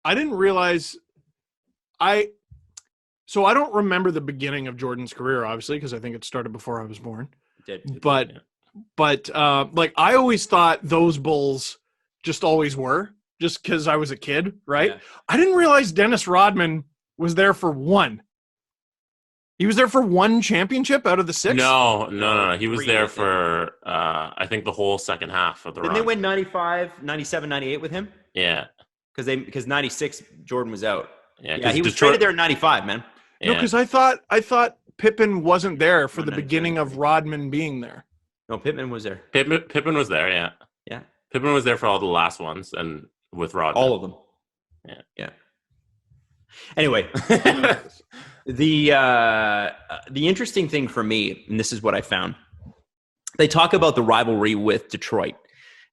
I didn't realize so I don't remember the beginning of Jordan's career, obviously, because I think it started before I was born. But like I always thought those Bulls just always were, just because I was a kid, right? Yeah. I didn't realize Dennis Rodman was there for one. He was there for one championship out of the 6? No. He was there for, I think, the whole second half of the run. Didn't they win 95, 97, 98 with him? Yeah. Because 96, Jordan was out. Yeah, he was traded there in 95, man. Yeah. No, because I thought Pippen wasn't there for the beginning of Rodman being there. No, Pippen was there. Pippen was there, yeah. Yeah. Pippen was there for all the last ones and with Rodman. All of them. Yeah. Anyway, the interesting thing for me, and this is what I found, they talk about the rivalry with Detroit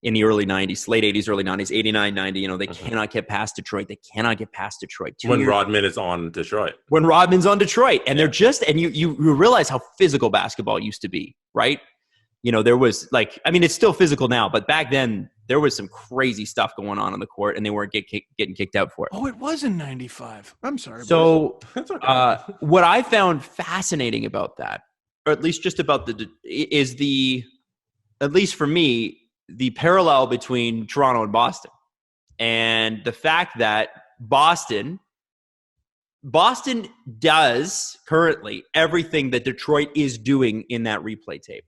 in the early 90s, late 80s, early 90s, 89, 90. They cannot get past Detroit. They cannot get past Detroit. Rodman is on Detroit. When Rodman's on Detroit. And they're just – and you realize how physical basketball used to be, right? There was it's still physical now, but back then there was some crazy stuff going on the court, and they weren't getting kicked out for it. Oh, it was in 95. I'm sorry. So what I found fascinating about that, or at least just about at least for me, the parallel between Toronto and Boston, and the fact that Boston does currently everything that Detroit is doing in that replay tape.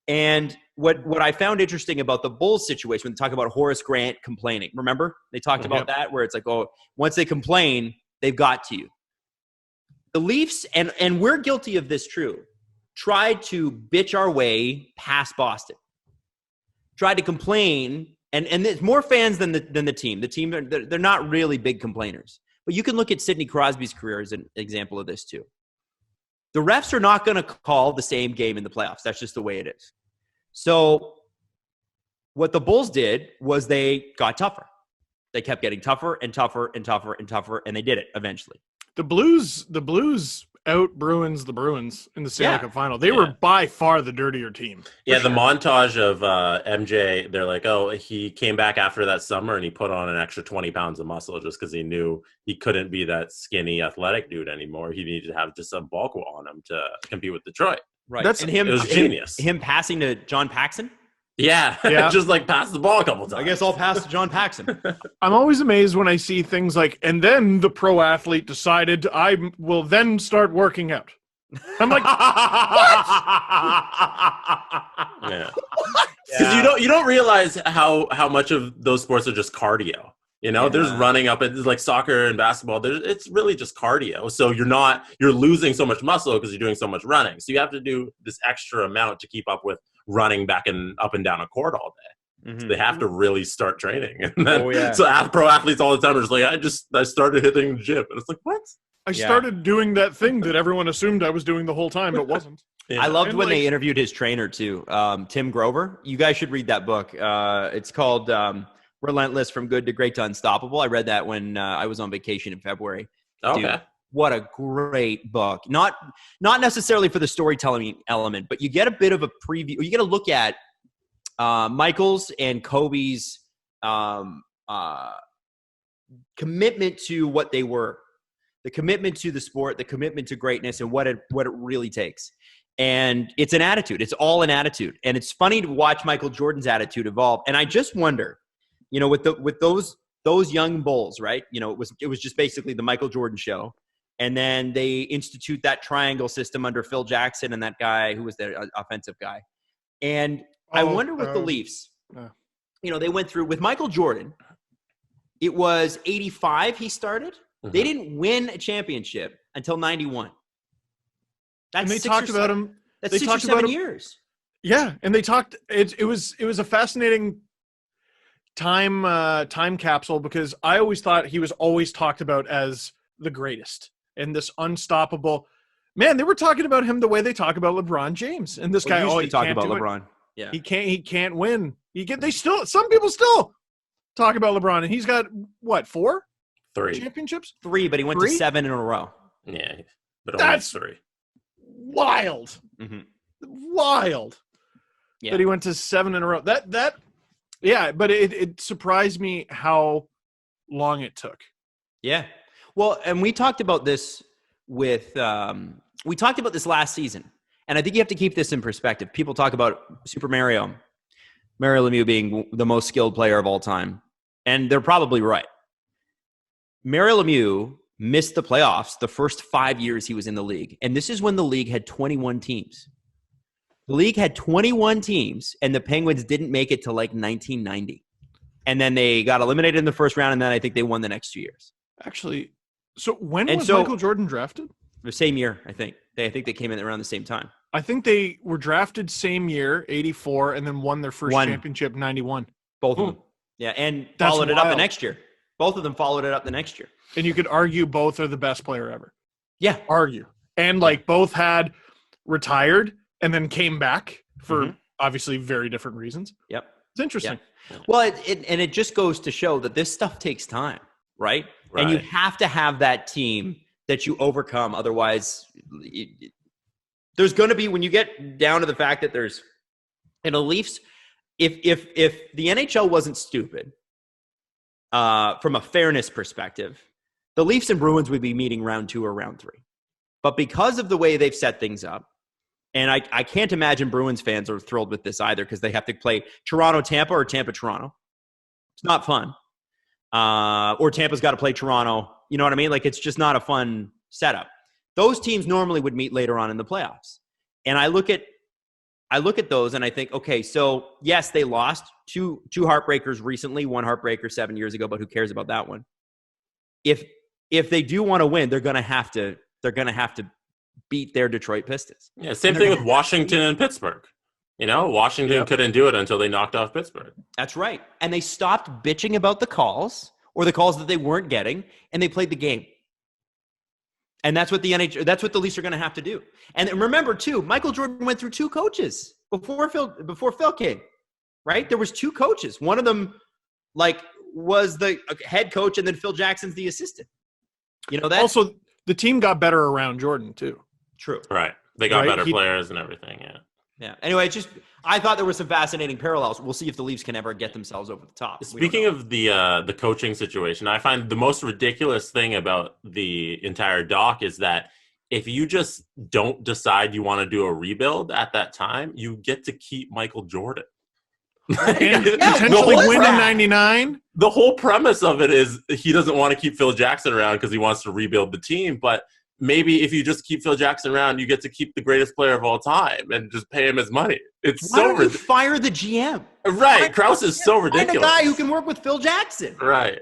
And what I found interesting about the Bulls situation, when they talk about Horace Grant complaining, remember? They talked about that, where it's like, oh, once they complain, they've got to you. The Leafs, and we're guilty of this too, tried to bitch our way past Boston. Tried to complain, and there's more fans than the team. The team, they're not really big complainers. But you can look at Sidney Crosby's career as an example of this too. The refs are not going to call the same game in the playoffs. That's just the way it is. So what the Bulls did was they got tougher. They kept getting tougher and tougher and tougher and tougher, and they did it eventually. The Blues out Bruins the Bruins in the Stanley Cup final. They were by far the dirtier team. Yeah, the montage of MJ, they're like, oh, he came back after that summer and he put on an extra 20 pounds of muscle just because he knew he couldn't be that skinny athletic dude anymore. He needed to have just some bulk on him to compete with Detroit. Right. It was genius. Him passing to John Paxson? Yeah. Just pass the ball a couple times. I guess I'll pass to John Paxson. I'm always amazed when I see things like, and then the pro athlete decided I will then start working out. I'm like, what? Yeah. Because you don't realize how much of those sports are just cardio. There's running up. It's like soccer and basketball. It's really just cardio. So you're losing so much muscle because you're doing so much running. So you have to do this extra amount to keep up with running back and up and down a court all day. Mm-hmm. So they have to really start training. And then, so pro athletes all the time are just like, I started hitting the gym. And it's like, what? I started doing that thing that everyone assumed I was doing the whole time, but wasn't. I loved when they interviewed his trainer too, Tim Grover. You guys should read that book. It's called Relentless: From Good to Great to Unstoppable. I read that when I was on vacation in February. Okay. Dude, what a great book. Not necessarily for the storytelling element, but you get a bit of a preview. You get a look at Michael's and Kobe's commitment to what they were, the commitment to the sport, the commitment to greatness, and what it really takes. And it's an attitude. It's all an attitude. And it's funny to watch Michael Jordan's attitude evolve. And I just wonder, with those young Bulls, right? It was just basically the Michael Jordan show. And then they institute that triangle system under Phil Jackson and that guy who was the offensive guy. And I wonder with the Leafs, they went through with Michael Jordan. It was 85 he started. Mm-hmm. They didn't win a championship until 91. And they talked about him. That's 6 or 7 years. Yeah, and they talked. It was a fascinating time capsule because I always thought he was always talked about as the greatest and this unstoppable man. They were talking about him the way they talk about LeBron James and this guy. He talk about LeBron. Yeah, he can't win. Some people still talk about LeBron, and he's got what 3 championships? 3, but he went to 7 in a row. Yeah, but that's 3. Wild. Mm-hmm. Wild. Yeah. That he went to 7 in a row. That but it surprised me how long it took. Yeah. Well, and we talked about this last season. And I think you have to keep this in perspective. People talk about Super Mario Lemieux being the most skilled player of all time. And they're probably right. Mario Lemieux missed the playoffs the first 5 years he was in the league. And this is when the league had 21 teams. The league had 21 teams, and the Penguins didn't make it to like 1990. And then they got eliminated in the first round, and then I think they won the next 2 years. Actually, so when was Michael Jordan drafted? The same year, I think. I think they came in around the same time. I think they were drafted same year, 84, and then won their first championship, 91. Both of them. Yeah, and followed it up the next year. Both of them followed it up the next year. And you could argue both are the best player ever. Yeah. Argue. And like both had retired and then came back for obviously very different reasons. Yep. It's interesting. Yeah. Well, it just goes to show that this stuff takes time, right? And you have to have that team that you overcome. Otherwise, there's going to be, when you get down to the fact that there's, in the Leafs, if the NHL wasn't stupid, from a fairness perspective, the Leafs and Bruins would be meeting round 2 or round 3. But because of the way they've set things up, and I can't imagine Bruins fans are thrilled with this either, because they have to play Toronto-Tampa or Tampa-Toronto. It's not fun. Or Tampa's got to play Toronto. You know what I mean? Like, it's just not a fun setup. Those teams normally would meet later on in the playoffs. And I look at those and I think, okay, so yes, they lost two heartbreakers recently, one heartbreaker 7 years ago, but who cares about that one? If they do want to win, they're going to have to beat their Detroit Pistons. Yeah, same thing with Washington and Pittsburgh. You know, Washington couldn't do it until they knocked off Pittsburgh. That's right. And they stopped bitching about the calls or the calls that they weren't getting, and they played the game. And that's what that's what the Leafs are going to have to do. And remember, too, Michael Jordan went through 2 coaches before Phil came, right? There was 2 coaches. One of them, was the head coach, and then Phil Jackson's the assistant. You know that? Also, the team got better around Jordan, too. True. Right. They got better players and everything, yeah. Yeah. Anyway, I thought there were some fascinating parallels. We'll see if the Leafs can ever get themselves over the top. Speaking of the coaching situation, I find the most ridiculous thing about the entire doc is that if you just don't decide you want to do a rebuild at that time, you get to keep Michael Jordan. And potentially win in 99. The whole premise of it is he doesn't want to keep Phil Jackson around because he wants to rebuild the team, but maybe if you just keep Phil Jackson around, you get to keep the greatest player of all time and just pay him his money. It's Why don't you fire the GM? Right. Krause is so ridiculous. Find a guy who can work with Phil Jackson. Right.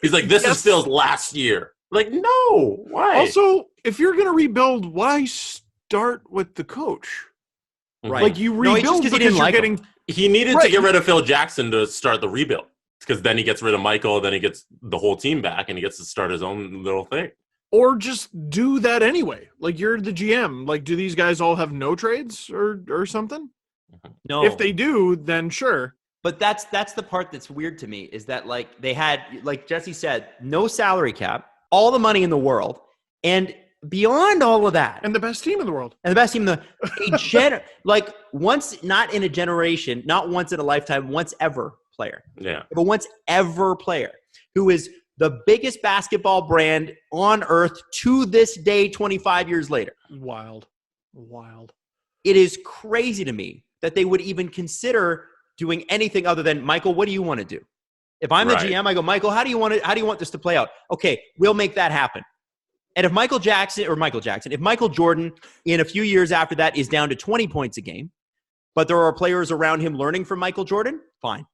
He's like, this is Phil's last year. Like, no. Why? Also, if you're going to rebuild, why start with the coach? Right. Like, you rebuild because you're getting... He needed to get rid of Phil Jackson to start the rebuild, because then he gets rid of Michael, then he gets the whole team back, and he gets to start his own little thing. Or just do that anyway. Like, you're the GM. Like, do these guys all have no trades or something? No. If they do, then sure. But that's the part that's weird to me, is that, like, they had, like Jesse said, no salary cap, all the money in the world, and beyond all of that, and the best team in the world, like, once, not in a generation, not once in a lifetime, once ever player. Yeah. But once ever player who is the biggest basketball brand on earth to this day, 25 years later. Wild. It is crazy to me that they would even consider doing anything other than, Michael, what do you want to do? If I'm the GM, I go, Michael, how do you want this to play out? Okay, we'll make that happen. And if Michael Jordan in a few years after that is down to 20 points a game, but there are players around him learning from Michael Jordan, fine.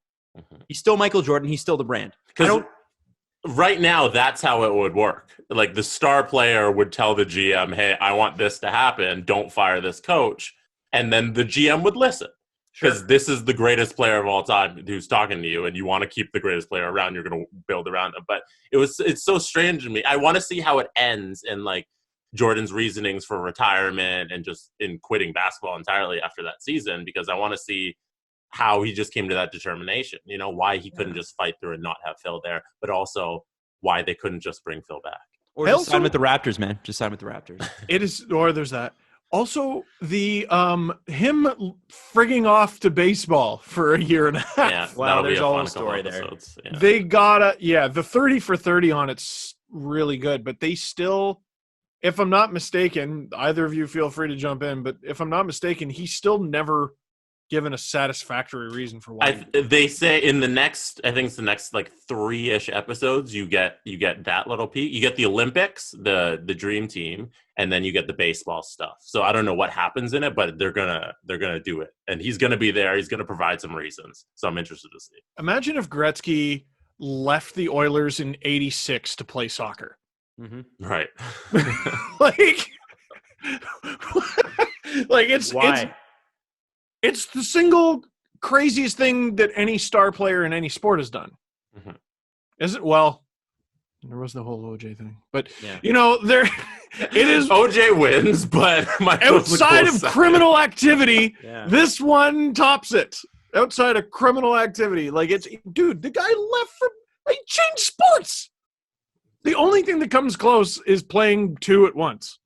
He's still Michael Jordan. He's still the brand. Right now, that's how it would work. Like, the star player would tell the GM, hey, I want this to happen. Don't fire this coach. And then the GM would listen. Because this is the greatest player of all time who's talking to you, and you want to keep the greatest player around. You're going to build around him. But it's so strange to me. I want to see how it ends in, like, Jordan's reasonings for retirement and just in quitting basketball entirely after that season, because I want to see how he just came to that determination, you know, why he couldn't just fight through and not have Phil there, but also why they couldn't just bring Phil back. Or just sign with the Raptors, man. Just sign with the Raptors. It is, or there's that. Also, the him frigging off to baseball for a year and a half. Yeah, well, there's a whole story there. Yeah. They gotta, the 30 for 30 on it's really good, but they still, if I'm not mistaken, either of you feel free to jump in, but if I'm not mistaken, he's still never given a satisfactory reason for why. They say in the next, I think it's the next like 3-ish episodes, you get that little peek. You get the Olympics, the dream team, and then you get the baseball stuff. So I don't know what happens in it, but they're gonna do it, and he's gonna be there. He's gonna provide some reasons. So I'm interested to see. Imagine if Gretzky left the Oilers in '86 to play soccer. Mm-hmm. Right. like it's why? It's the single craziest thing that any star player in any sport has done. Mm-hmm. Is it? Well, there was the whole OJ thing, but yeah. It is. OJ wins, but outside of criminal activity, yeah. This one tops it. Outside of criminal activity, dude, the guy left he changed sports. The only thing that comes close is playing two at once.